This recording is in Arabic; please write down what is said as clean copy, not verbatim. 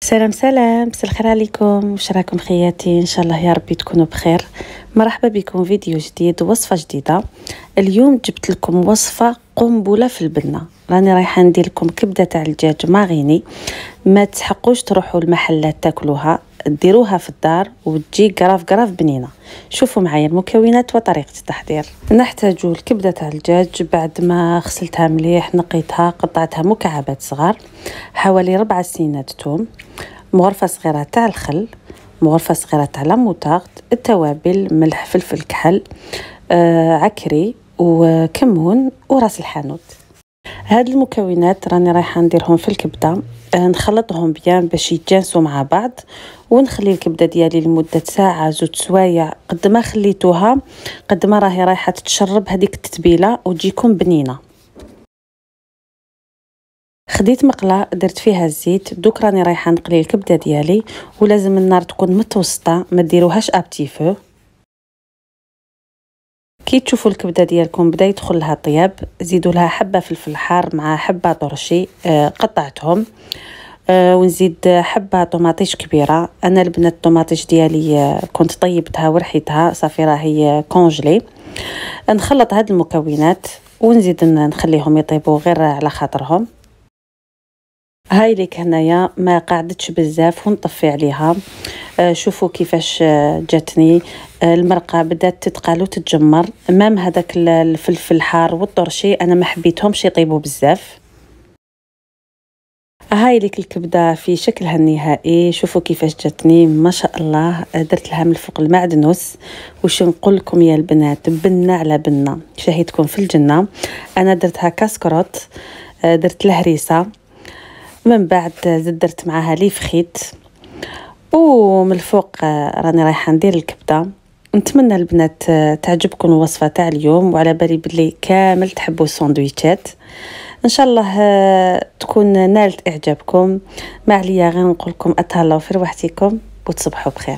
سلام سلام، مساء الخير عليكم. واش راكم خياتي؟ ان شاء الله يا ربي تكونوا بخير. مرحبا بكم فيديو جديد ووصفه جديده. اليوم جبت لكم وصفه قنبله في البنه. راني رايحه ندير لكم كبده تاع الدجاج ماغيني. ما تحقوش تروحوا المحلات تاكلوها، ديروها في الدار وتجي قراف بنينه. شوفوا معايا المكونات وطريقه التحضير. نحتاج الكبده تاع الدجاج بعد ما غسلتها مليح، نقيتها، قطعتها مكعبات صغار، حوالي 4 سنينات ثوم، مغرفه صغيره تاع الخل، مغرفه صغيره تاع لاموطارد، التوابل ملح فلفل كحل، عكري وكمون وراس الحانوت. هاد المكونات راني رايحه نديرهم في الكبده، نخلطهم بيان باش يتجانسوا مع بعض، ونخلي الكبده ديالي لمده ساعه 2 سوايع. قد ما خليتوها قد ما راهي رايحه تتشرب هذيك التتبيله وتجيكم بنينه. خديت مقله درت فيها الزيت، دوك راني رايحه نقلي الكبده ديالي، ولازم النار تكون متوسطه، ما ديروهاش ابتي فو. كي تشوفوا الكبده ديالكم بدا يدخل لها طياب، زيدوا لها حبه فلفل حار مع حبه طرشي قطعتهم، ونزيد حبه طوماطيش كبيره. انا البنات الطوماطيش ديالي كنت طيبتها ورحيتها صافي راهي كونجلي. نخلط هاد المكونات ونزيد نخليهم يطيبوا غير على خاطرهم. هاي ليك هنايا ما قعدتش بزاف ونطفي عليها. شوفوا كيفاش جاتني المرقه، بدات تتقال وتتجمر. امام هذاك الفلفل الحار والطرشي انا ما حبيتهمش يطيبوا بزاف. هاي ليك الكبده في شكلها النهائي، شوفوا كيفاش جاتني ما شاء الله. درت لها من الفوق المعدنوس. واش نقول لكم يا البنات، بنه على بنه، شهيتكم في الجنه. انا درتها كاسكروت، درت الهريسه، من بعد درت معاها ليف خيت، ومن الفوق راني رايحه ندير الكبده. نتمنى البنات تعجبكم الوصفه تاع اليوم، وعلى بالي بلي كامل تحبوا الساندويتشات. ان شاء الله تكون نالت اعجابكم. ما عليا غير نقول لكم اتهلاو في رواحتكم وتصبحوا بخير.